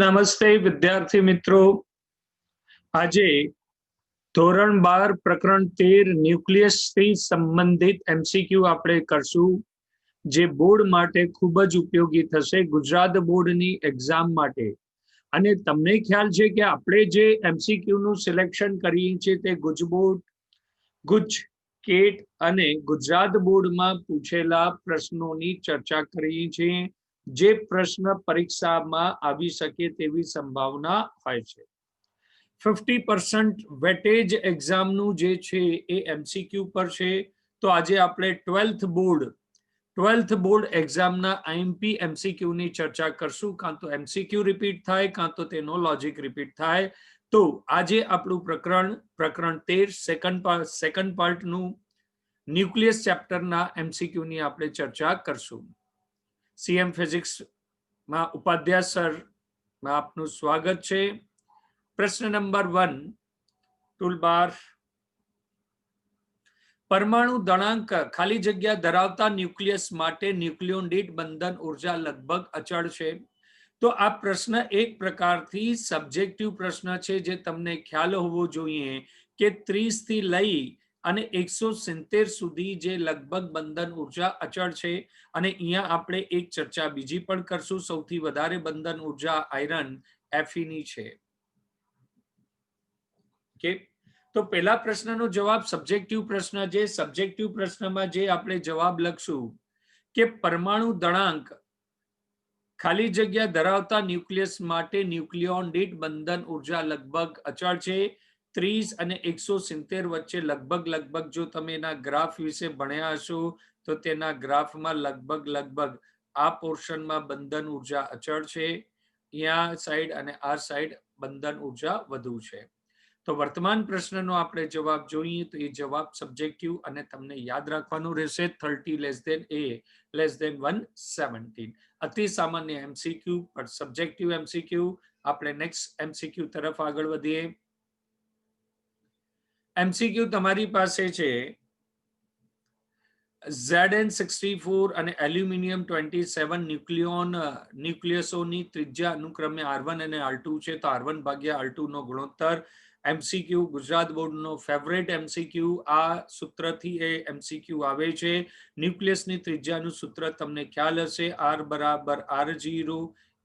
નમસ્તે વિદ્યાર્થી મિત્રો, આજે ધોરણ 12 પ્રકરણ 13 ન્યુક્લિયસથી સંબંધિત એમસીક્યુ આપણે કરશું, જે બોર્ડ માટે ખૂબ જ ઉપયોગી થશે ગુજરાત બોર્ડની એક્ઝામ માટે. અને તમને ખ્યાલ છે કે આપણે જે એમસીક્યુ નું સિલેક્શન કરીએ છીએ તે ગુજ બોર્ડ, ગુજ કેટ અને ગુજરાત બોર્ડમાં પૂછેલા પ્રશ્નોની ચર્ચા કરીએ છીએ, જે પ્રશ્ન પરીક્ષામાં આવી શકે તેવી સંભાવના હોય છે. 50% વેટેજ એક્ઝામનું જે છે એ એમસીક્યુ પર છે. તો આજે આપણે 12th બોર્ડ એક્ઝામના આઈએમપી એમસીક્યુ ની ચર્ચા કરશું. કાં તો એમસીક્યુ રિપીટ થાય, કાં તો તેનો લોજિક રિપીટ થાય. તો આજે આપણું પ્રકરણ 13 સેકન્ડ પાર્ટનું ન્યુક્લિયસ ચેપ્ટરના એમસીક્યુ ની આપણે ચર્ચા કરશું. સીએમ ફિઝિક્સમાં ઉપાધ્યાય સર માં આપનું સ્વાગત છે. પ્રશ્ન નંબર 1, ટૂલબાર. પરમાણુ દળાંક ખાલી જગ્યા ધરાવતા ન્યુક્લિયસ માટે ન્યુક્લિયોન દીઠ બંધન ઉર્જા લગભગ અચળ છે. તો આ પ્રશ્ન એક પ્રકારથી સબ્જેક્ટિવ પ્રશ્ન છે, જે તમને ખ્યાલ હોવો જોઈએ કે 30 થી લઈ અને 170 સુધી જે લગભગ બંધન ઉર્જા અચળ છે. અને અહીંયા આપણે એક ચર્ચા બીજી પણ કરશું. સૌથી વધારે બંધન ઉર્જા આયરન Fe ની છે. કે તો પહેલા પ્રશ્નનો જવાબ સબ્જેક્ટિવ પ્રશ્ન છે. સબ્જેક્ટિવ પ્રશ્નમાં જે આપણે જવાબ લખશું કે પરમાણુ દળાંક ખાલી જગ્યા ધરાવતા ન્યુક્લિયસ માટે ન્યુક્લિયોન દીઠ બંધન ઉર્જા લગભગ અચળ છે. 30 અને 170 વચ્ચે લગભગ જો તમે એના ગ્રાફ વિશે ભણ્યા હશો તો તેના ગ્રાફમાં લગભગ આ પોર્શનમાં બંધન ઉર્જા અચળ છે. અહીંયા સાઈડ અને આ સાઈડ બંધન ઉર્જા વધુ છે. તો વર્તમાન પ્રશ્નનો આપણે જવાબ જોઈએ તો એ જવાબ સબ્જેક્ટિવ અને તમને યાદ રાખવાનું રહેશે 30 a <117. અતિ સામાન્ય એમસીક્યુ પણ સબ્જેક્ટિવ એમસીક્યુ. આપણે નેક્સ્ટ એમસીક્યુ તરફ આગળ વધીએ. એમસીક્યુ તમારી પાસે છે Zn64 અને એલ્યુમિનિયમ 27 ન્યુક્લિયસોની ત્રિજ્યા અનુક્રમે R1 અને R2 છે. તો R1 ભાગ્યા R2 નો ગુણોત્તર. એમસીક્યુ ગુજરાત બોર્ડનો ફેવરેટ એમસીક્યુ. આ સૂત્રથી એ એમસીક્યુ આવે છે. ન્યુક્લિયસની ત્રિજ્યાનું સૂત્ર તમને ખ્યાલ હશે, R બરાબર R0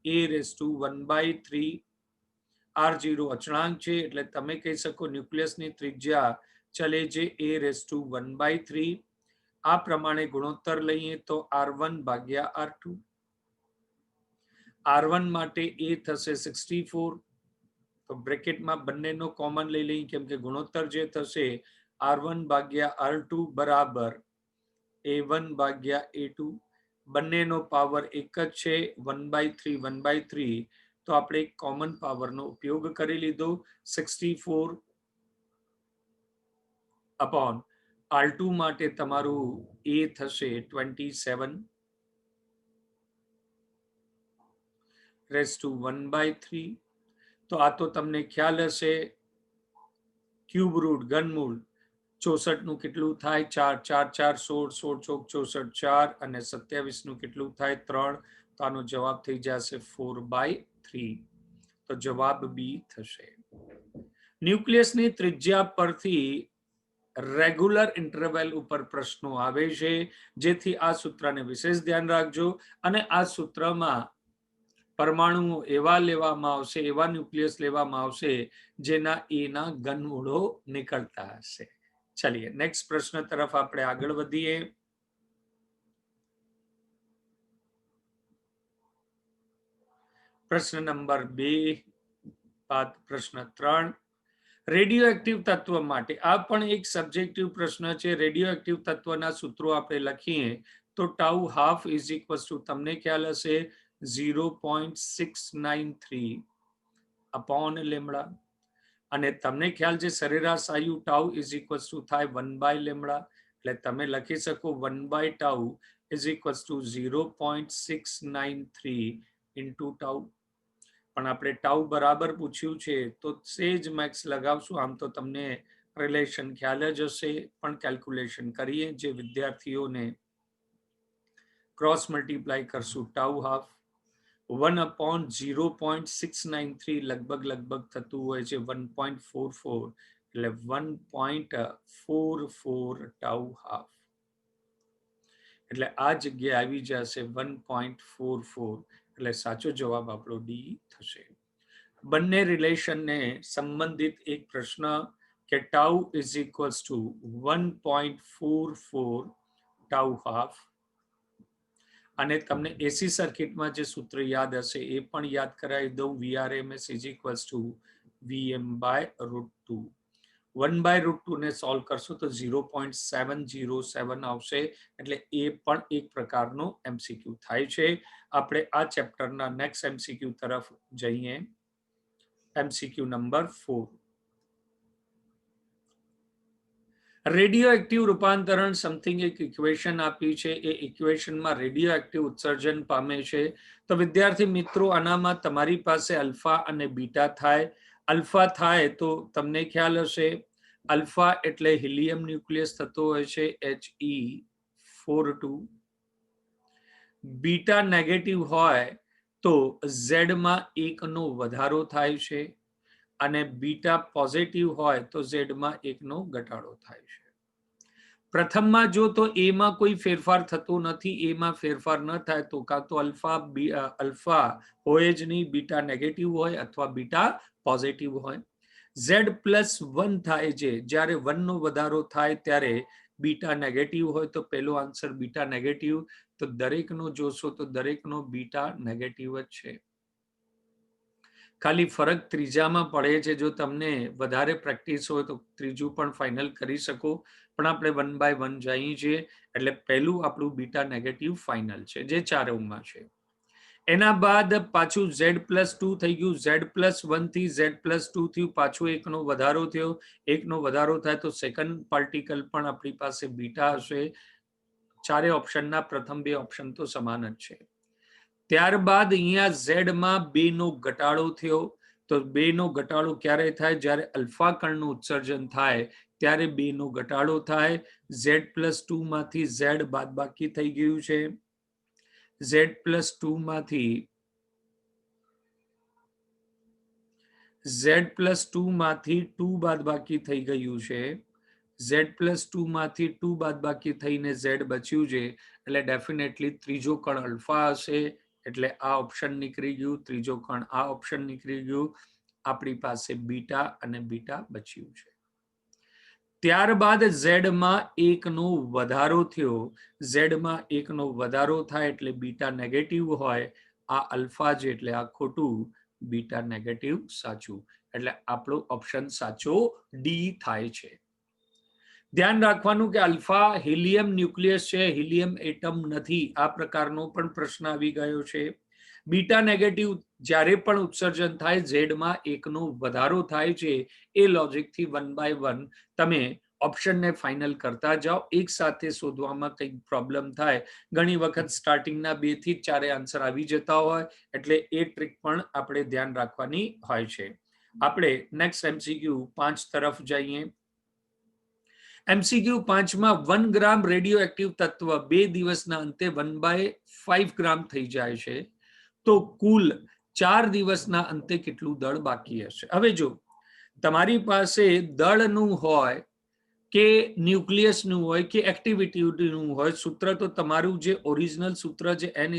a⁻1/3. R0 અચળાંક છે, એટલે તમે કહી શકો ન્યુક્લિયસની ત્રિજ્યા ચલે છે a⁻1/3. આ પ્રમાણે ગુણોત્તર લઈએ તો R1 ભાગ્યા R2. R1 માટે એ થશે 64. તો બ્રેકેટમાં બંનેનો કોમન લઈ લઈએ, કેમ કે ગુણોત્તર જે થશે R1 ભાગ્યા R2 બરાબર A1 ભાગ્યા A2. બંનેનો પાવર એક જ છે, 1/3. તો આપણે કોમન પાવરનો ઉપયોગ કરી લીધો. 64 અપોન R2 માટે તમારું એ થશે 27 તો આ તો તમને ખ્યાલ હશે. ક્યુબ રૂટ ઘનમૂળ 64 નું કેટલું થાય? 4 4 4 16 16 ચોક 64 4 અને 27 નું કેટલું થાય? 3. તો આનો જવાબ થઈ જશે 4/3. તો જવાબ બી થશે. ન્યુક્લિયસની ત્રિજ્યા પરથી રેગ્યુલર ઇન્ટરવલ ઉપર પ્રશ્નો આવે છે, જેથી આ સૂત્રને વિશેષ ધ્યાન રાખજો. અને આ સૂત્રમાં પરમાણુઓ એવા લેવામાં આવશે, એવા ન્યુક્લિયસ લેવામાં આવશે જેના એના ઘનમૂળો નીકળતા હશે. ચલિए નેક્સ્ટ પ્રશ્ન તરફ આપણે આગળ વધીએ. પ્રશ્ન નંબર 2 બાદ પ્રશ્ન 3. રેડિયો એક્ટિવ તત્વ માટે આ પણ એક સબ્જેક્ટિવ પ્રશ્ન છે. રેડિયો એક્ટિવ તત્વના સૂત્રો આપણે લખીએ તો tau half is equal two તમને ખ્યાલ હશે 0.693 અપોન લેમડા. અને તમને ખ્યાલ છે સરેરાશ આયુ ટાઉ ઇઝ ઇક્વલ ટુ થાય 1/લેમડા. એટલે તમે લખી શકો 1/ટાઉ is equal to 0.693 into tau. પણ આપણે ટાઉ બરાબર પૂછ્યું છે તો સેજ મેક્સ લગાવશું. આમ તો તમને રિલેશન ખ્યાલ જ હશે, પણ કેલ્ક્યુલેશન કરીએ. જે વિદ્યાર્થીઓને ક્રોસ મલ્ટીપ્લાય કરશું ટાઉ હાફ 1/0.693 લગભગ થતું હોય છે 1.44, એટલે 1.44 ટાઉ હાફ, એટલે આ જગ્યાએ આવી જશે 1.44, એટલે સાચો જવાબ આપણો ડી થશે. બંને રિલેશનને સંબંધિત એક પ્રશ્ન કે tau is equals two 1.44 tau half, અને તમને એસી સર્કિટમાં જે સૂત્ર યાદ હશે એ પણ યાદ કરાવી દઉં. VRMS is equals two VM/√2. 1/√2 ને સોલ્વ કરશો તો 0.707 આવશે, એટલે એ પણ એક પ્રકારનો MCQ થાય છે. આપણે આ ચેપ્ટરના નેક્સ્ટ MCQ તરફ જઈએ. MCQ number 4. રેડિયો એક્ટિવ રૂપાંતરણ સમથિંગ એક ઇક્વેશન આપી છે. એ ઇક્વેશનમાં રેડિયો એક્ટિવ ઉત્સર્જન પામે છે. તો વિદ્યાર્થી મિત્રો, આનામાં તમારી પાસે અલ્ફા અને બીટા થાય. અલ્ફા થાય તો તમને ખ્યાલ હશે, અલ્ફા એટલે હિલિયમ ન્યુક્લિયસ થતો હોય છે He42. બીટા નેગેટિવ હોય તો ઝેડ માં 1 નો વધારો થાય છે, અને બીટા પોઝિટિવ હોય તો ઝેડ માં 1 નો ઘટાડો થાય છે. પ્રથમમાં જો તો એ માં કોઈ ફેરફાર થતો નથી, એ માં ફેરફાર ન થાય તો કાં તો અલ્ફા હોય જ નહીં, બીટા નેગેટિવ હોય અથવા બીટા પોઝિટિવ હોય. Z+1 થાય છે, જ્યારે 1 નો વધારો થાય ત્યારે બીટા નેગેટિવ હોય, તો પહેલો આન્સર બીટા નેગેટિવ. તો દરેકનો જોશો તો દરેકનો બીટા નેગેટિવ જ છે. ખાલી ફરક ત્રીજામાં પડે છે. જો તમને વધારે પ્રેક્ટિસ હોય તો ત્રીજું પણ ફાઇનલ કરી શકો, પણ આપણે 1 બાય 1 જઈએ છીએ. એટલે પહેલું આપણું બીટા નેગેટિવ ફાઇનલ છે, જે 4માં છે. એના બાદ પાછું Z+2 થઈ ગયું. Z+1 થી Z+2 થયું, પાછું 1 નો વધારો થયો. 1 નો વધારો થાય તો સેકન્ડ પાર્ટિકલ પણ આપણી પાસે બીટા હશે. ચારે ઓપ્શનના પ્રથમ બે ઓપ્શન તો સમાન જ છે. ત્યારબાદ અહીંયા Z માં 2 નો ઘટાડો થયો. તો 2 નો ઘટાડો ક્યારે થાય? જ્યારે અલ્ફા કણનું ઉત્સર્જન થાય ત્યારે 2 નો ઘટાડો થાય. Z+2 માંથી Z બાદબાકી થઈ ગયું છે. Z+2 માંથી Z+2 બાદબાકી થઈ ગયું છે. Z+2 માંથી 2 બાદબાકી થઈને Z બચ્યું છે. એટલે ડેફિનેટલી ત્રીજો કણ અલ્ફા હશે. એટલે આ ઓપ્શન નીકળી ગયું. ત્રીજો કણ આ ઓપ્શન નીકળી ગયું. આપણી પાસે બીટા અને બીટા બચ્યું છે. ત્યારબાદ Z માં 1 નો વધારો થયો. Z માં 1 નો વધારો થાય એટલે બીટા નેગેટિવ હોય. આ અલ્ફા છે એટલે આ ખોટું, બીટા નેગેટિવ સાચું. એટલે આપણો ઓપ્શન સાચો ડી થાય છે. ધ્યાન રાખવાનું કે અલ્ફા હિલિયમ ન્યુક્લિયસ છે, હિલિયમ એટમ નથી. આ પ્રકારનો પણ પ્રશ્ન આવી ગયો છે. બીટા નેગેટિવ જ્યારે પણ ઉત્સર્જન થાય, ઝેડમાં 1 નો વધારો થાય છે. એ લોજિકથી 1 બાય 1 તમે ઓપ્શનને ફાઇનલ કરતા જાઓ. એક સાથે શોધવામાં કંઈક પ્રોબ્લેમ થાય. ઘણી વખત સ્ટાર્ટિંગના 2 થી 4 આન્સર આવી જતા હોય, એટલે એ ટ્રીક પણ આપણે ધ્યાન રાખવાની હોય છે. આપણે નેક્સ્ટ MCQ 5 તરફ જઈએ. MCQ 5માં 1 ગ્રામ રેડિયો એક્ટિવ તત્વ 2 દિવસના અંતે 1/5 ગ્રામ થઈ જાય છે. તો કુલ 4 દિવસના અંતે કેટલું દળ બાકી હશે? હવે જો તમારી પાસે દળનું હોય કે ન્યુક્લિયસનું હોય કે એક્ટિવિટીનું હોય, સૂત્ર તો તમારું જે ઓરિજિનલ સૂત્ર છે n =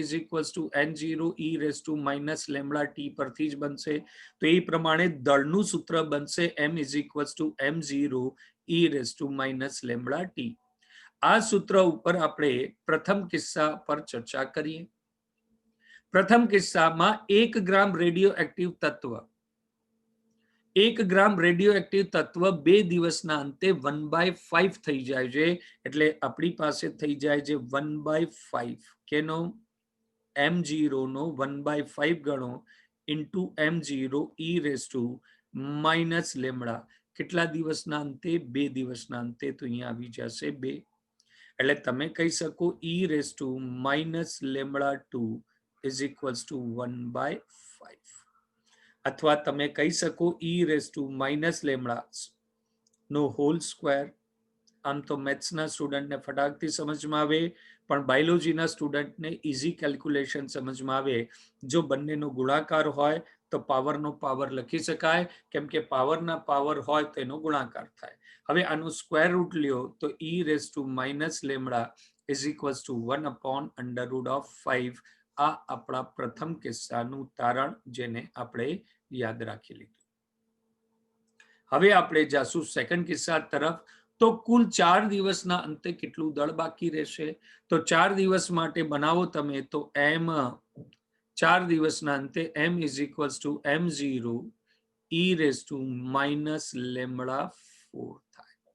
n0 e⁻ પરથી જ બનશે. તો એ પ્રમાણે દળનું સૂત્ર બનશે m = m0 e⁻ આ સૂત્ર ઉપર આપણે પ્રથમ કિસ્સા પર ચર્ચા કરીએ. પ્રથમ કિસ્સામાં 1 ગ્રામ રેડિયો એક્ટિવ તત્વ 1 ગ્રામ રેડિયો એક્ટિવ તત્વ 2 દિવસના અંતે 1/5 થઈ જાય છે. એટલે આપણી પાસે થઈ જાય છે 1/5 કેનો? m0 નો 1/5 ગણો ઇન્ટુ m0 e⁻ કેટલા દિવસના અંતે? 2 દિવસના અંતે. તો અહીંયા આવી જશે 2. એટલે તમે કહી શકો e⁻² is equals to 1/5, અથવા તમે કહી શકો e⁻ નો હોલ સ્ક્વેર, આમ તો મેથ્સના સ્ટુડન્ટને ફટાકથી સમજમાં આવે, પણ બાયોલોજીના સ્ટુડન્ટને ઇઝી કેલ્ક્યુલેશન સમજમાં આવે. જો બંનેનો ગુણાકાર હોય તો પાવરનો પાવર લખી શકાય, કેમ કે પાવરના પાવર હોય તો એનો ગુણાકાર થાય. હવે આનું સ્ક્વેર રૂટ લ્યો તો e raise to minus lambda is equals to 1/√5. આ આપણા પ્રથમ કિસ્સાનું તારણ, જેને આપણે યાદ રાખી લીધું. હવે આપણે જાશું સેકન્ડ કિસ્સા તરફ. તો કુલ 4 દિવસના અંતે કેટલું દળ બાકી રહેશે? તો 4 દિવસ માટે બનાવો તમે તો m 4 દિવસના અંતે m is equals to m0 e raise to minus lambda 4 થાય.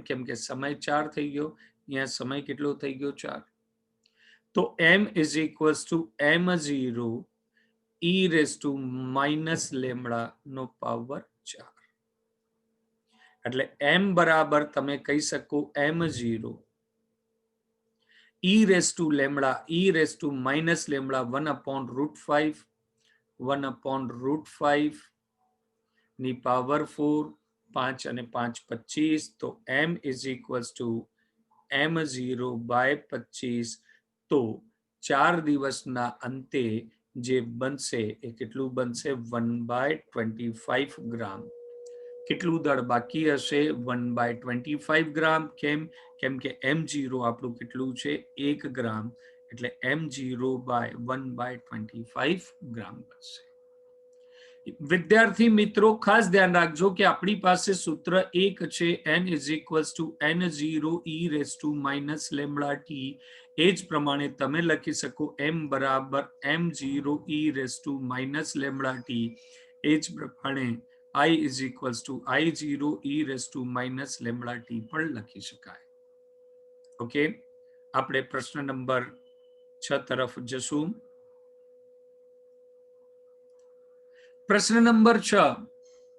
કેમ કે સમય 4 થઈ ગયો, અહીંયા સમય કેટલો થઈ ગયો? 4. તો m is equals to m0 e raise to minus lambda નો પાવર 4. એટલે m બરાબર તમે કહી શકો m0 e raise to lambda e raise to minus lambda 1/√5 1/√5 ની પાવર 4. 5 અને 5 25. તો m is equals to m0 by 25. તો 4 દિવસના અંતે જે બનશે એ કેટલું બનશે? 1/25 ગ્રામ. કેટલું દળ બાકી હશે? 1/25 ગ્રામ. કેમ કે m0 આપણું કેટલું છે? 1 ગ્રામ. એટલે m0 બાય 1/25 ગ્રામ બનશે. વિદ્યાર્થી મિત્રો ખાસ ધ્યાન રાખજો કે આપણી પાસે સૂત્ર એક છે, n is equals to n0 e raise to minus lambda t. એ જ પ્રમાણે તમે લખી શકો m બરાબર m0 e raise to minus lambda t. એ જ પ્રમાણે I is equals to I0 e raised to minus lambda t પણ લખી શકાય. ઓકે, આપણે પ્રશ્ન નંબર 6 તરફ જશું. પ્રશ્ન નંબર 6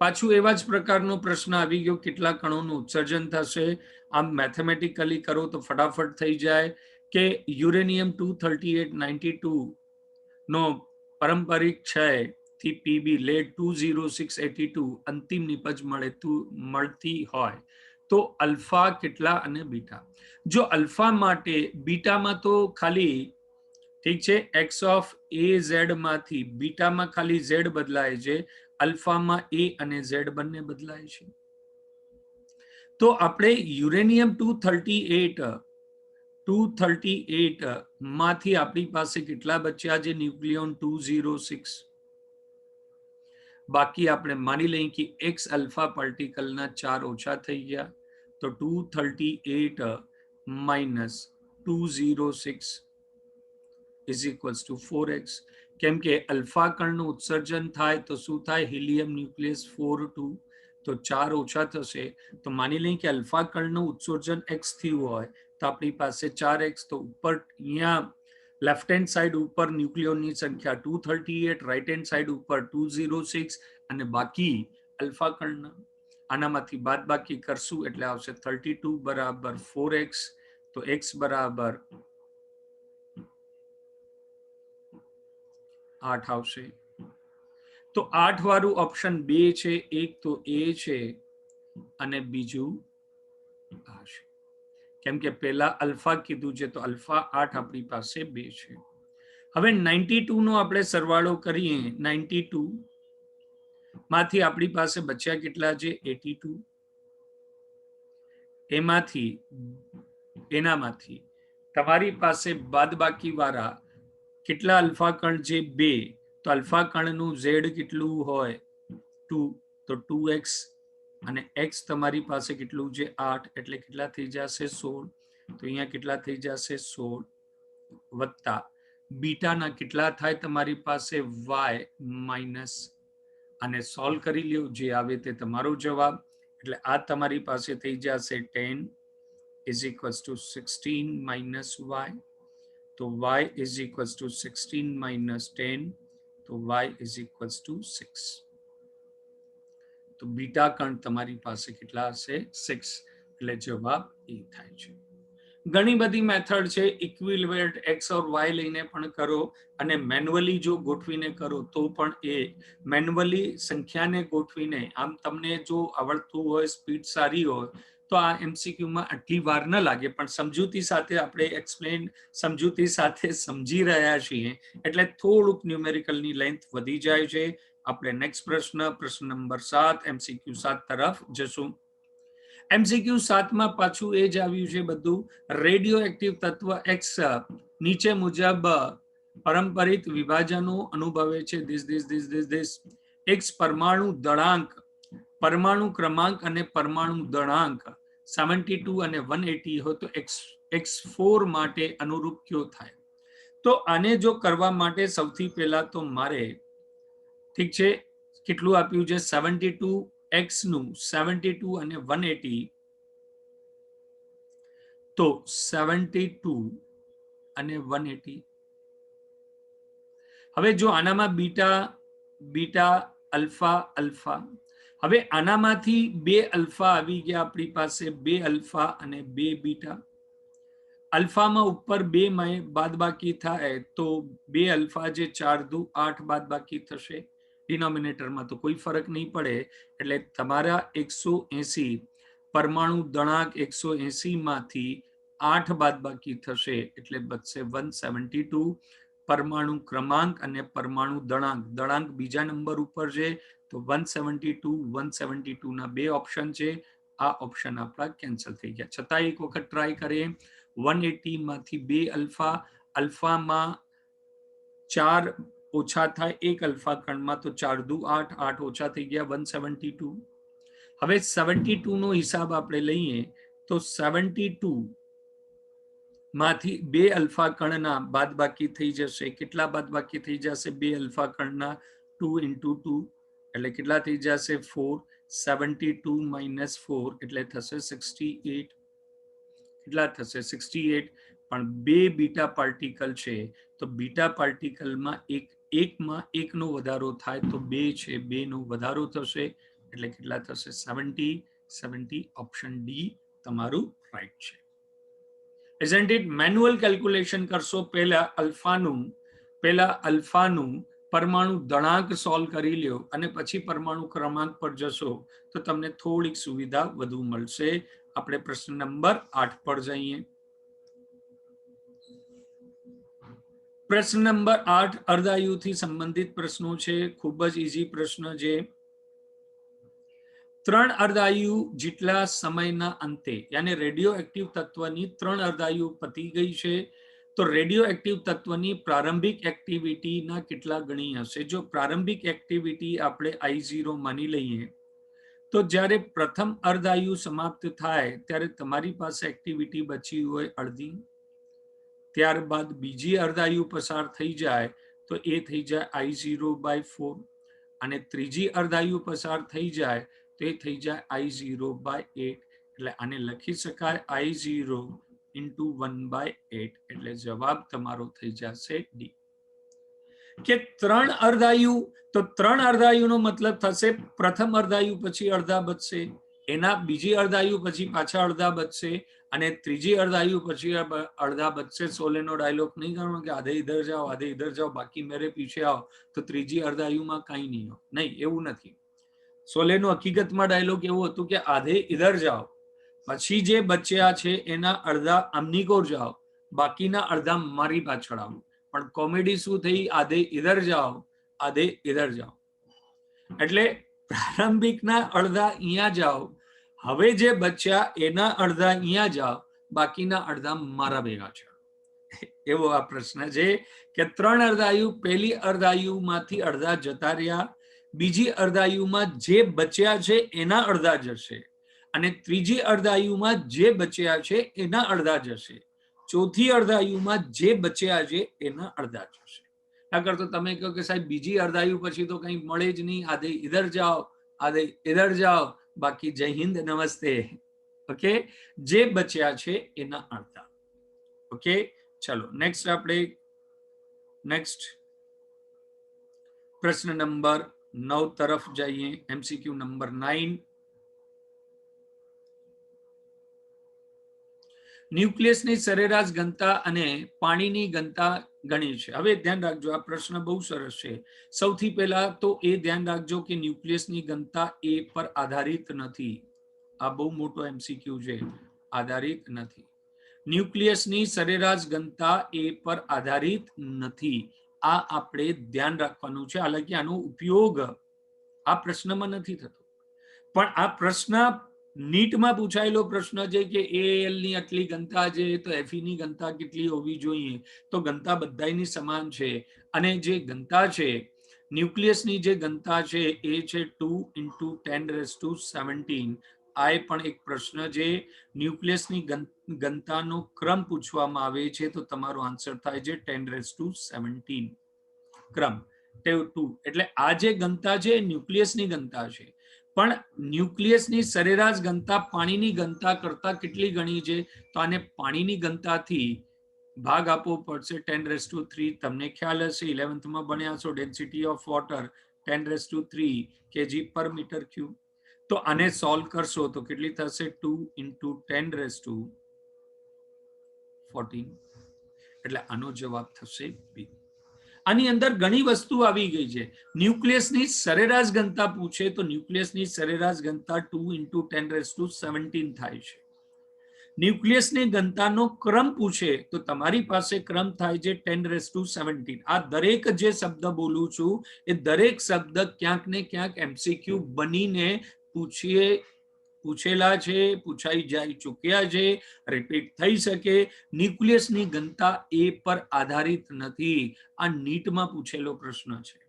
પાછું એવા જ પ્રકારનો પ્રશ્ન આવી ગયો. કેટલા કણોનું ઉત્સર્જન થશે? આમ મેથેમેટિકલી કરો તો ફટાફટ થઈ જાય કે યુરેનિયમ 23892 નો પારંપરિક ક્ષય થી પીબી લેડ 20682 અંતિમ નિપજ મળતી હોય તો અલ્ફા કેટલા અને બીટા? જો અલ્ફા માટે, બીટામાં તો ખાલી ઠીક છે x ઓફ a z માંથી બીટામાં ખાલી z બદલાય છે, અલ્ફામાં a અને z બંને બદલાય છે. તો આપણે યુરેનિયમ 238 માંથી આપણી પાસે કેટલા બચ્યા છે? ન્યુક્લિયોન 206. બાકી આપણે માની લઈએ કે x અલ્ફા પાર્ટિકલના 4 ઓછા થઈ ગયા. તો 238 minus 206 is equals two 4x. કેમ કે અલ્ફા કણનું ઉત્સર્જન થાય તો શું થાય? Helium nucleus 4 2. તો 4 ઓછા થશે. તો માની લઈએ કે અલ્ફા કણનું ઉત્સર્જન x થયું હોય તો આપણી પાસે 4x. તો ઉપર અહીંયા લેફ્ટ હેન્ડ સાઈડ ઉપર ન્યુક્લિયોનની સંખ્યા 238, રાઈટ હેન્ડ સાઈડ ઉપર 206 અને બાકી અલ્ફા કણના. આનામાંથી બાદ બાકી કરશું એટલે આવશે 32 બરાબર 4x. તો x બરાબર 8 આવશે. તો 8 વાળું ઓપ્શન 2 છે. એક તો એ છે અને બીજું આ છે. કેમ કે પહેલા અલ્ફા કીધું છે તો અલ્ફા 8 આપણી પાસે 2 છે. હવે 92 નો આપણે સરવાળો કરીએ. 92 માંથી આપણી પાસે બચ્યા કેટલા છે? 82. એનામાંથી તમારી પાસે બાદબાકી વાળા કેટલા અલ્ફા કણ છે? 2. તો અલ્ફા કણનું z કેટલું હોય? 2. તો 2x અને x તમારી પાસે કેટલું છે? 8. એટલે કેટલા થઈ જશે? 16. તો અહીંયા કેટલા થઈ જશે? 16 વત્તા બીટાના કેટલા થાય તમારી પાસે? y minus. અને સોલ્વ કરી લ્યો, જે આવે તે તમારો જવાબ. એટલે આ તમારી પાસે થઈ જશે 10 is equals two 16 minus y. તો y is equals two 16 minus 10. તો y ઇઝ ઇક્વલ્સ ટુ 6. તો બીટા કણ તમારી પાસે કેટલા હશે? 6. એટલે જવાબ એ થાય છે. ઘણી બધી મેથડ છે. ઇક્વિવેલન્ટ x ઓર y લઈને પણ કરો અને મેન્યુઅલી જો ગોઠવીને કરો તો પણ એ મેન્યુઅલી સંખ્યાને ગોઠવીને. આમ તમને જો આવડતું હોય, સ્પીડ સારી હોય તો આ MCQ માં આટલી વાર ન લાગે, પણ સમજૂતી સાથે આપણે એક્સપ્લેન સમજૂતી સાથે સમજી રહ્યા છીએ એટલે થોડુંક ન્યુમેરિકલની લેન્થ વધી જાય છે. આપણે નેક્સ્ટ પ્રશ્ન નંબર 7 MCQ 7 તરફ જશું. MCQ 7 માં પાછું એ જ આવ્યું છે બધું. રેડિયો એક્ટિવ તત્વ X નીચે મુજબ પારંપરિક વિભાજનો અનુભવે છે. ધીસ X પરમાણુ દળાંક, પરમાણુ ક્રમાંક અને પરમાણુ દળાંક 72 અને 180 હોય તો X4 માટે અનુરૂપ કયો થાય? તો આને જો કરવા માટે સૌથી પહેલા તો મારે, ઠીક છે, કેટલું આપ્યું છે 72 X નું 72 અને 180, તો 72 અને 180. હવે જો આનામાં બીટા બીટા અલ્ફા અલ્ફા, હવે આનામાંથી 2 અલ્ફા આવી ગયા આપણી પાસે, 2 અલ્ફા અને 2 બીટા. અલ્ફામાં ઉપર 2 માં બાદબાકી થાય તો 2 અલ્ફા જે 4 દુ 8 બાદબાકી થશે. ડિનોમિનેટરમાં તો કોઈ ફરક નહીં પડે, એટલે તમારા 180 પરમાણુ દળાંક 180 માંથી 8 બાદબાકી થશે એટલે બચશે 172. પરમાણુ ક્રમાંક અને પરમાણુ દળાંક, દળાંક બીજા નંબર ઉપર છે તો 172 ના 2 ઓપ્શન છે. આ ઓપ્શન આપણા કેન્સલ થઈ ગયા. છતાં એક વખત ટ્રાય કરીએ. 180 માંથી 2 અલ્ફા, અલ્ફામાં 4 ઓછા થાય 1 અલ્ફા કણમાં તો 4 દુ 8, 8 ઓછા થઈ ગયા 172. હવે 72 નો હિસાબ આપણે લઈએ તો 72 માંથી 2 અલ્ફા કણના બાદબાકી થઈ જશે. કેટલા બાદબાકી થઈ જશે? 2 અલ્ફા કણના 2 into 2 એટલે કેટલા થઈ જશે? 4. 72 minus 4 એટલે થશે 68. કેટલા થશે? 68. પણ 2 બીટા પાર્ટિકલ છે તો બીટા પાર્ટિકલમાં એકમાં 1 નો વધારો થાય તો 2 છે, 2 નો વધારો થશે એટલે કેટલા થશે? 70. ઓપ્શન ડી તમારું રાઈટ છે. Isn't it? મેન્યુઅલ કેલ્ક્યુલેશન કરશો. પહેલા અલ્ફાનું પરમાણુ દળાંક સોલ્વ કરી લ્યો અને પછી પરમાણુ ક્રમાંક પર જશો તો તમને થોડીક સુવિધા વધુ મળશે. આપણે પ્રશ્ન નંબર 8 પર જઈએ. પ્રશ્ન નંબર 8 અર્ધાયુથી સંબંધિત પ્રશ્નો છે. ખૂબ જ ઈઝી પ્રશ્ન છે. 3 અર્ધાયુ જેટલા સમયના અંતે, યાની રેડિયો એક્ટિવ તત્વની 3 અર્ધાયુ પતી ગઈ છે તો રેડિયો એક્ટિવ તત્વની પ્રારંભિક એક્ટિવિટીના કેટલા ગણી હશે? જો પ્રારંભિક એક્ટિવિટી આપણે I0 માની લઈએ તો જ્યારે પ્રથમ અર્ધાયુ સમાપ્ત થાય ત્યારે તમારી પાસે એક્ટિવિટી બચી હોય અડધી, ત્યારબાદ બીજી અર્ધાયુ પસાર થઈ જાય તો એ થઈ જાય I0/4 અને ત્રીજી અર્ધાયુ પસાર થઈ જાય તો એ થઈ જાય I0/8. એટલે આને લખી શકાય I0 into 1/8 એટલે જવાબ તમારો થઈ જશે ડી. કે 3 અર્ધાયુ, તો 3 અર્ધાયુનો મતલબ થશે પ્રથમ અર્ધાયુ પછી અડધા બચશે, એના બીજી અર્ધાયુ પછી પાછા અડધા બચશે અને ત્રીજી અર્ધાયુ પછી અડધા બચશે. સોલેનો ડાયલોગ નહીં ગણો કે આધે ઇધર જાઓ આધે ઇધર જાઓ બાકી મેરે પીછે આવો, તો ત્રીજી અર્ધાયુમાં કઈ નહીં હોય. નહીં, એવું નથી. સોલેનો હકીકતમાં ડાયલોગ એવું હતું કે આધે ઇધર જાઓ, પછી જે બચ્યા છે એના અડધા અમની કોર જાઓ, બાકીના અડધા મારી પાછળ આવો. પણ કોમેડી શું થઈ? આધે ઇધર જાઓ આધે ઇધર જાઓ. એટલે પ્રારંભિકના અડધા અહીંયા જાઓ, હવે જે બચ્યા એના અડધા અહીંયા જાઓ, બાકીના અડધા મારા ભેગા છે. એવો આ પ્રશ્ન છે કે 3 અર્ધાયુ, પહેલી અર્ધાયુમાંથી અડધા જતા રહ્યા, બીજી અર્ધાયુમાં જે બચ્યા છે એના અડધા જશે અને ત્રીજી અર્ધાયુમાં જે બચ્યા છે એના અડધા જશે, ચોથી અર્ધાયુમાં જે બચ્યા છે એના અડધા જશે. આગળ તો તમે કહો કે સાહેબ બીજી અર્ધાયુ પછી તો કંઈ મળે જ નહીં, આધે ઇધર જાઓ આધે ઇધર જાઓ, બાકી જય હિન્દ નમસ્તે. ઓકે, જે બચ્યા છે એના અડધા. ઓકે, ચલો નેક્સ્ટ આપણે પ્રશ્ન નંબર 9 તરફ જઈએ. MCQ number 9. ન્યુક્લિયસની સરેરાશ ઘનતા અને પાણીની ઘનતા ગણી છે. હવે ધ્યાન રાખજો, આ પ્રશ્ન બહુ સરસ છે. સૌથી પહેલા તો એ ધ્યાન રાખજો કે ન્યુક્લિયસની ઘનતા એ પર આધારિત નથી. આ બહુ મોટો એમસીક્યુ છે, આધારિત નથી. ન્યુક્લિયસની સરેરાશ ઘનતા એ પર આધારિત નથી. આ આપણે ધ્યાન રાખવાનું છે. હાલાકી આનો ઉપયોગ આ પ્રશ્નમાં નથી થતો, પણ આ પ્રશ્ન નીટમાં પૂછાયેલો પ્રશ્ન છે કે એએલ ની આટલી ઘનતા છે તો એફઈ ની ઘનતા કેટલી હોવી જોઈએ, તો ઘનતા બધાની સમાન છે. અને જે ઘનતા છે ન્યુક્લિયસની જે ઘનતા છે એ છે 2 × 10⁻17. આ પણ એક પ્રશ્ન છે. ન્યુક્લિયસની ઘનતાનો ક્રમ પૂછવામાં આવે છે તો તમારો આન્સર થાય છે 10⁻17 ક્રમ 2. એટલે આ જે ઘનતા છે ન્યુક્લિયસની ઘનતા છે, પણ ન્યુક્લિયસની સરેરાશ ઘનતા પાણીની ઘનતા કરતા કેટલી ગણી છે, તો આને પાણીની ઘનતાથી ભાગ આપવો પડશે 10⁻3. તમને ખ્યાલ હશે 11th માં ભણ્યા છો ડેન્સિટી ઓફ વોટર 10⁻3 kg/m³. તો આને સોલ્વ કરશો તો કેટલી થશે 2 × 10⁻14. એટલે આનો જવાબ થશે બી. આની અંદર ઘણી વસ્તુ આવી ગઈ છે. ન્યુક્લિયસની સરેરાશ ઘનતા પૂછે તો ન્યુક્લિયસની સરેરાશ ઘનતા 2 × 10⁻17 થાય છે. ન્યુક્લિયસની ઘનતાનો ક્રમ પૂછે તો તમારી પાસે ક્રમ થાય છે 10⁻17. આ દરેક જે શબ્દ બોલું છું એ દરેક શબ્દ ક્યાંક ને ક્યાંક એમસીક્યુ બનીને પૂછેલા છે, પૂછાઈ જાય ચૂક્યા છે, રિપીટ થઈ શકે. ન્યુક્લિયસની ઘનતા એ પર આધારિત નથી. આ નીટમાં પૂછેલો પ્રશ્ન છે.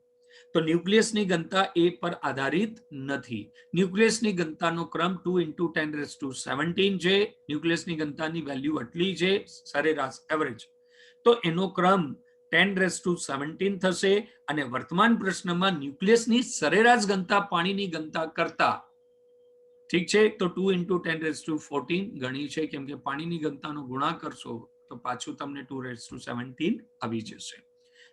તો ન્યુક્લિયસની ઘનતા એ પર આધારિત નથી. ન્યુક્લિયસની ઘનતાનો ક્રમ 2 × 10⁻17 છે. ન્યુક્લિયસની ઘનતાની વેલ્યુ આટલી છે સરેરાશ એવરેજ, તો એનો ક્રમ 10⁻17 થશે. અને વર્તમાન પ્રશ્નમાં ન્યુક્લિયસની સરેરાશ ઘનતા પાણીની ઘનતા કરતા, ઠીક છે, તો 2 × 10⁻14 ગણી છે, કેમ કે પાણીની ઘનતાનો ગુણા કરશો તો પાછું તમને 2⁻17 આવી જશે.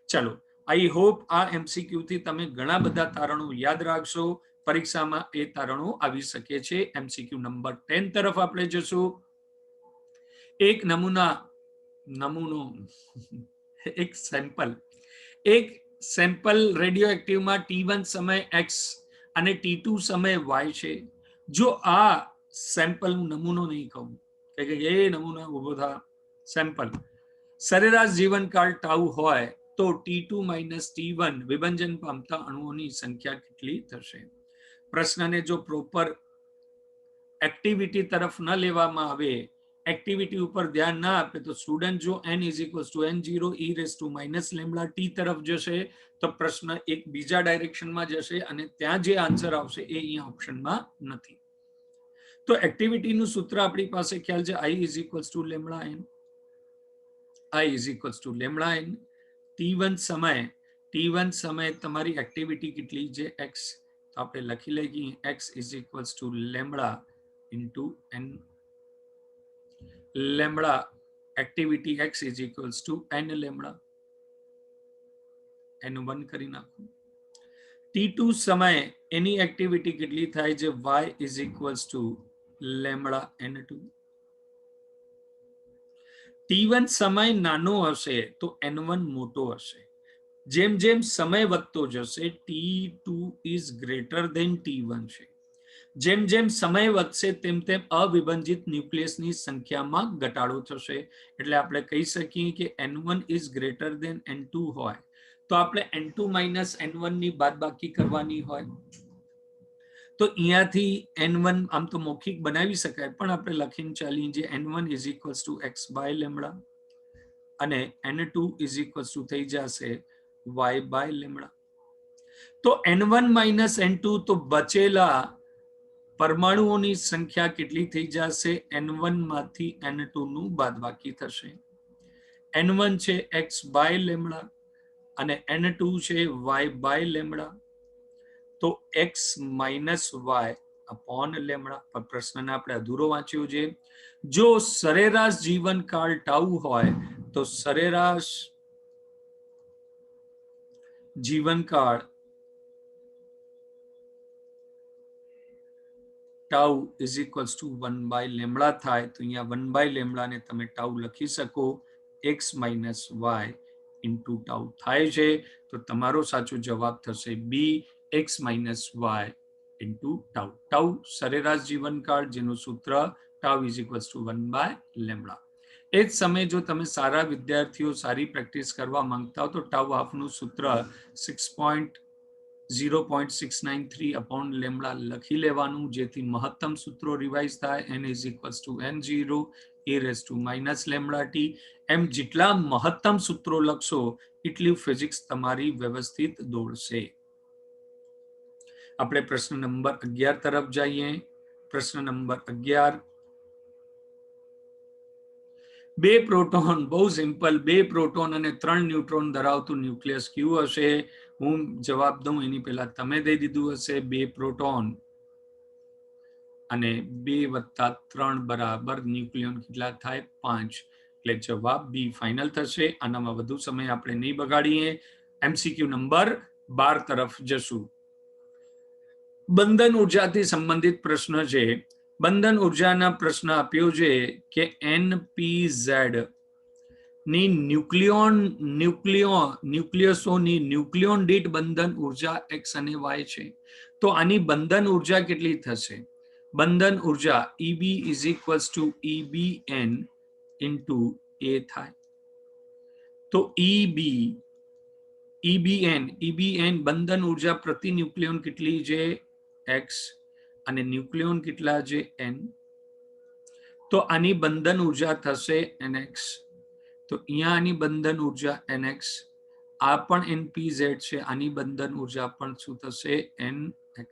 ચલો, આઈ હોપ આ એમસીક્યુ થી તમે ઘણા બધા તારણો યાદ રાખશો. પરીક્ષામાં એ તારણો આવી શકે છે. એમસીક્યુ નંબર 10 તરફ આપણે જશું. એક એક સેમ્પલ રેડિયો એક્ટિવમાં T1 સમય x અને T2 સમય y છે. જો આ સેમ્પલ નમૂનો નહીં કહું કે એ નમૂનો ઉભો થા, સેમ્પલ સરેરાશ જીવનકાળ ટાઉ હોય તો T2 - T1 વિભંજન પામતા અણુઓની સંખ્યા કેટલી થશે? પ્રશ્નને જો પ્રોપર એક્ટિવિટી તરફ ન લેવામાં આવે, એક્ટિવિટી ઉપર ધ્યાન ના આપે, તો સ્ટુડન્ટ જો n = n0 e⁻ λt તરફ જશે તો પ્રશ્ન એક બીજા ડાયરેક્શનમાં જશે અને ત્યાં જે આન્સર આવશે એ અહીંયા ઓપ્શનમાં નથી. તો એક્ટિવિટીનું સૂત્ર આપણી પાસે ખ્યાલ છે, I = λn. I = λn. T1 સમય તમારી એક્ટિવિટી કેટલી છે? x. તો આપણે લખી લઈએ x = λ × n. Lambda activity x = n λ. n1 કરી નાખો. T2 સમય એની એક્ટિવિટી કેટલી થાય છે? y = λn2. T1 સમય નાનો હશે તો n1 મોટો હશે. જેમ જેમ સમય વધતો જશે T2 > T1 છે. જેમ જેમ સમય વધશે તેમ તેમ અવિભાજિત ન્યુક્લિયસની સંખ્યામાં ઘટાડો થશે. એટલે આપણે કહી શકીએ કે n1 > n2 હોય તો આપણે n2 - n1 ની બાદબાકી કરવાની હોય. તો અહીંયાથી n1 આમ તો મૌખિક બનાવી શકાય, પણ આપણે લખીને ચાલીએ જે n1 = x/λ અને n2 = થઈ જશે y/λ. તો n1 - n2 તો બચેલા પરમાણુઓની સંખ્યા કેટલી થઈ જશે? n1 માંથી n2 નું બાદબાકી થશે. n1 છે x/λ અને n2 છે y/λ. તો x - y/λ. પર પ્રશ્નને આપણે અધૂરો વાંચ્યો છે. જો સરેરાશ જીવનકાળ ટાઉ હોય તો સરેરાશ જીવનકાળ ટાઉ = 1/λ થાય. તો અહીંયા 1/λ ને તમે ટાઉ લખી શકો, x - y × ટાઉ થાય છે. તો તમારો સાચો જવાબ થશે બી, x - y into tau. Tau સરેરાશ જીવનકાળ, જેનું સૂત્ર ટાઉ ઇઝ ઇક્વલ્સ ટુ 1/લેમ્બડા. એ જ સમયે જો તમે સારા વિદ્યાર્થીઓ સારી પ્રેક્ટિસ કરવા માંગતા હો તો ટાઉ હાફનું સૂત્ર 0.693 અપોન લેમ્બડા લખી લેવાનું, જેથી મહત્તમ સૂત્રો રિવાઇઝ થાય. n is equals to n0 a raise to minus lambda T. એમ જેટલા મહત્તમ સૂત્રો લખશો એટલી ફિઝિક્સ તમારી વ્યવસ્થિત દોડશે. આપણે પ્રશ્ન નંબર 11 તરફ જઈએ. પ્રશ્ન નંબર 11, બે પ્રોટોન, બહુ સિમ્પલ, 2 પ્રોટોન અને 3 ન્યુટ્રોન ધરાવતું ન્યુક્લિયસ કયું હશે? હું જવાબ દઉં એની પહેલા તમે દઈ દીધું હશે. 2 પ્રોટોન અને 2 વત્તા 3 બરાબર ન્યુક્લિયોન કેટલા થાય? 5. એટલે જવાબ બી ફાઇનલ થશે. આનામાં વધુ સમય આપણે નહીં બગાડીએ. એમસીક્યુ નંબર 12 તરફ જશું. બંધન ઉર્જાથી સંબંધિત પ્રશ્ન છે. બંધન ઉર્જાના પ્રશ્ન આપ્યો છે કે NPZ ની ન્યુક્લિયસોની ન્યુક્લિયોન દીઠ બંધન ઉર્જા x અને y છે. તો આની બંધન ઉર્જા કેટલી થશે? બંધન ઉર્જા EB is equals two EBN into A થાય. તો EBN બંધન ઉર્જા પ્રતિ ન્યુક્લિયોન કેટલી છે? x અને ન્યુક્લિયોન કેટલા છે? n. તો આની બંધન ઉર્જા થશે nx. તો અહીંયા આની બંધન ઉર્જા nx, આ પણ NPZ છે, આની બંધન ઉર્જા પણ શું થશે? nx.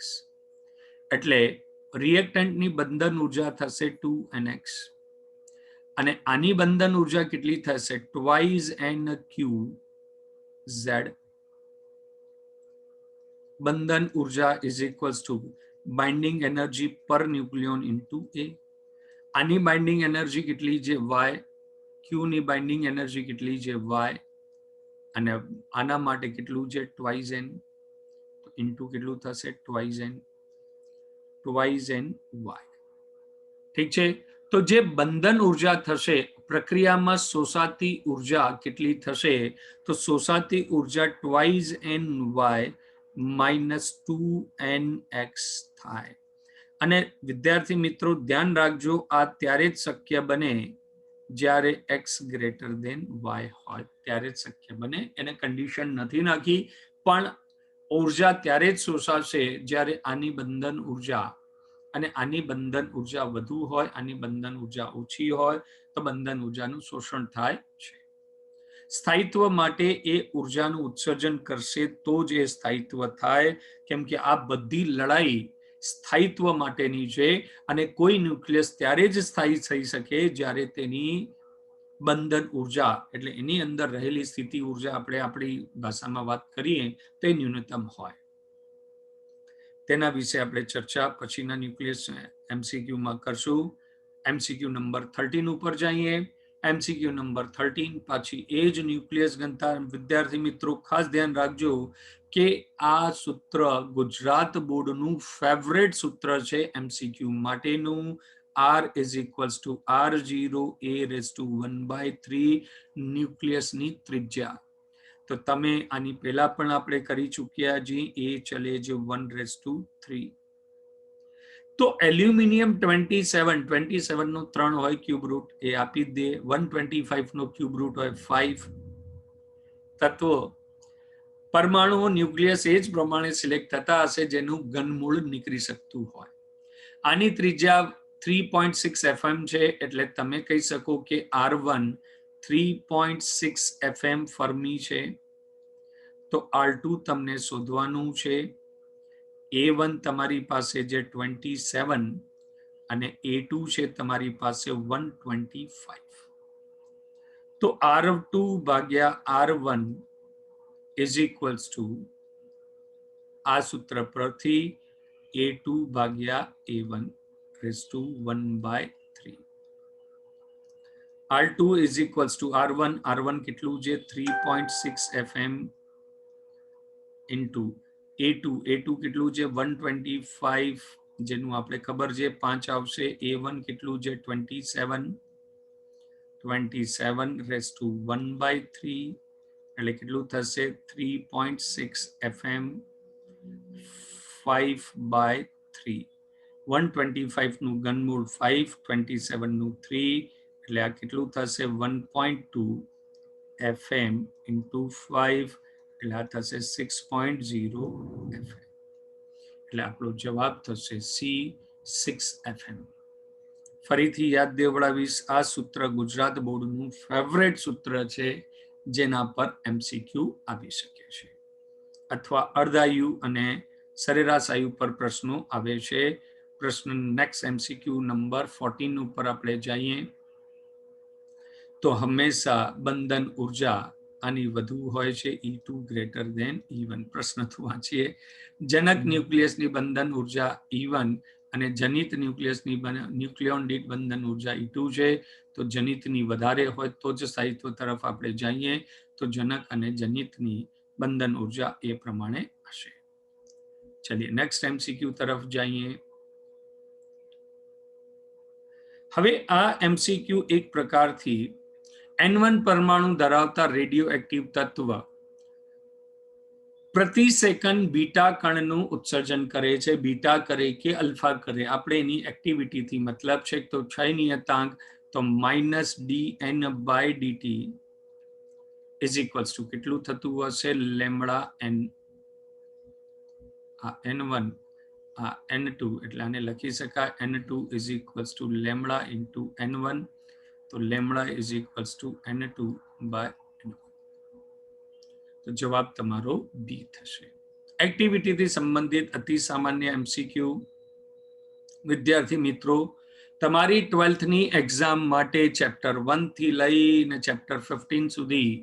એટલે રિએક્ટન્ટની બંધન ઉર્જા થશે 2nx અને આની બંધન ઉર્જા કેટલી થશે? Twice NQZ. બંધન ઉર્જા is equals two binding energy પર ન્યુક્લિયોન ઇન્ટુ A. આની બાઇન્ડિંગ એનર્જી કેટલી છે? y. Q ની બાઇન્ડિંગ એનર્જી કેટલી છે? y. અને આના માટે કેટલું છે? Twice n. ઇન્ટુ કેટલું થશે? Twice n y. ઠીક છે. તો જે બંધન ઉર્જા થશે, પ્રક્રિયામાં શોષાતી ઉર્જા કેટલી થશે? તો શોષાતી ઉર્જા ટ્વાઇસ ny માઇનસ 2nx થાય. અને વિદ્યાર્થી મિત્રો ધ્યાન રાખજો, આ ત્યારે જ શક્ય બને જ્યારે x ગ્રેટર દેન y હોય, ત્યારે જ શક્ય બને. એને કન્ડિશન નથી નાખી, પણ ઉર્જા ત્યારે જ શોષાશે જ્યારે આની બંધન ઉર્જા અને આની બંધન ઉર્જા વધુ હોય, આની બંધન ઉર્જા ઓછી હોય, તો બંધન ઉર્જાનું શોષણ થાય છે. સ્થાયિત્વ માટે એ ઉર્જાનું ઉત્સર્જન કરશે તો જ એ સ્થાયિત્વ થાય, કેમ કે આ બધી લડાઈ સ્થાયિત્વ માટેની છે. અને કોઈ ન્યુક્લિયસ ત્યારે જ સ્થાયી થઈ શકે જ્યારે તેની બંધન ઉર્જા, એટલે એની અંદર રહેલી સ્થિતિ ઉર્જા, આપણે આપણી ભાષામાં વાત કરીએ, તે ન્યૂનતમ હોય. તેના વિશે આપણે ચર્ચા પછીના ન્યુક્લિયસ MCQમાં કરશું. MCQ નંબર 13 ઉપર જઈએ. MCQ નંબર 13 પાછી એ જ ન્યુક્લિયસ ઘનતા. વિદ્યાર્થી મિત્રો ખાસ ધ્યાન રાખજો કે આ સૂત્ર ગુજરાત બોર્ડનું ફેવરેટ સૂત્ર છે MCQ માટેનું. R is equals to R0 a raise to 1/3 ન્યુક્લિયસની ત્રિજ્યા. તો તમે આની પહેલા પણ આપણે કરી ચૂક્યા છીએ. એ ચલે જે 1/3. તો એલ્યુમિનિયમ 27 નો 3 હોય ક્યુબ રૂટ, એ આપી દે. 125 નો ક્યુબ રૂટ હોય 5 તત્વો. પરમાણુઓ ન્યુક્લિયસ એ જ પ્રમાણે સિલેક્ટ થતા હશે જેનું ઘનમૂળ નીકળી શકતું હોય. આની ત્રિજ્યા 3.6 FM છે, એટલે તમે કહી શકો કે R1 3.6 FM ફર્મી છે. તો R2 તમને શોધવાનું છે. A1 તમારી પાસે જે 27 અને A2 છે તમારી પાસે 125. તો R2 ભાગ્યા R1 ઇઝ ઇક્વલ્સ ટુ આ સૂત્ર પરથી A2 ભાગ્યા A1 raise to 1/3. R2 is equals to R1 કેટલું છે? 3.6 FM ઇન્ટુ A2 કેટલું છે? 125, જેનું આપણે ખબર છે 5 આવશે. A1 કેટલું છે? 27 રેઝ ટુ 1/3, એટલે કેટલું થશે? 3.6 FM 5/3. 3, 125 નું ઘનમૂળ 5, 27 નું 3, એટલે આ કેટલું થશે 1.2 FM into 5, એટલે આ થશે 6.0 FM. એટલે આપણો જવાબ થશે C, 6 FM. ફરીથી યાદ દેવડાવીશ, આ સૂત્ર ગુજરાત બોર્ડનું ફેવરેટ સૂત્ર છે, જેના પર MCQ આવી શકે છે, અથવા અર્ધાયુ અને સરેરાશ આયુ પર પ્રશ્નો આવે છે. પ્રશ્ન નેક્સ્ટ MCQ નંબર 14 ઉપર આપણે જઈએ તો હંમેશા બંધન ઉર્જા આની વધુ હોય છે, E2 ગ્રેટર દેન E1. પ્રશ્ન તો વાંચીએ. જનક ન્યુક્લિયસની બંધન ઉર્જા E1 અને જનિત ન્યુક્લિયસની ન્યુક્લિયોન દીઠ બંધન ઉર્જા E2 છે. તો જનિતની વધારે હોય તો જ સ્થાયિત્વ તરફ આપણે જઈએ, તો જનક અને જનિતની બંધન ઉર્જા એ પ્રમાણે હશે. ચલિए નેક્સ્ટ MCQ તરફ જઈએ. હવે આ MCQ એક પ્રકારથી N1 પરમાણુ ધરાવતા રેડિયો એક્ટિવ તત્વ પ્રતિ સેકન્ડ બીટા કણનું ઉત્સર્જન કરે છે. બીટા કરે કે અલ્ફા કરે, આપણે એની એક્ટિવિટીથી મતલબ છે. તો ક્ષય નિયતાંક તો -dN/dt ઇઝ ઇક્વલ્સ ટુ કેટલું થતું હશે લેમ્બડા n. આ N1 આ N2, એટલે આને લખી શકાય N2 is equals two lambda into N1. તો lambda is equals two N2/N1. તો જવાબ તમારો બી થશે. એક્ટિવિટીથી સંબંધિત અતિ સામાન્ય MCQ. વિદ્યાર્થી મિત્રો, તમારી 12થની એક્ઝામ માટે ચેપ્ટર 1 થી લઈને ચેપ્ટર 15 સુધી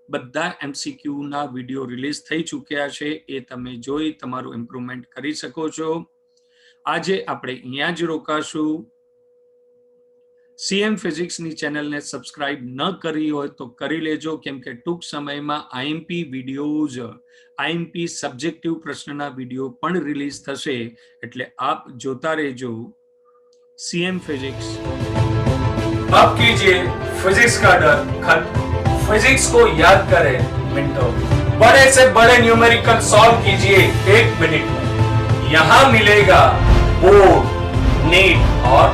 બધા MCQ ના વિડીયો રિલીઝ થઈ ચૂક્યા છે. એ તમે જોઈ તમારું ઇમ્પ્રુવમેન્ટ કરી શકો છો. આજે આપણે અહીંયા જ રોકાશું. CM ફિઝિક્સની ચેનલને સબસ્ક્રાઇબ ન કરી હોય તો કરી લેજો, કેમ કે ટૂંક સમયમાં IMP વિડીયોઝ, IMP સબ્જેક્ટિવ પ્રશ્નના વિડીયો પણ રિલીઝ થશે, એટલે આપ જોતા રહેજો CM ફિઝિક્સ. अब कीजिए फिजिक्स का डर खत्म. फिजिक्स को याद करें मिनटों में. बड़े से बड़े न्यूमेरिकल सॉल्व कीजिए 1 मिनट में. यहाँ मिलेगा बोर्ड, नीट और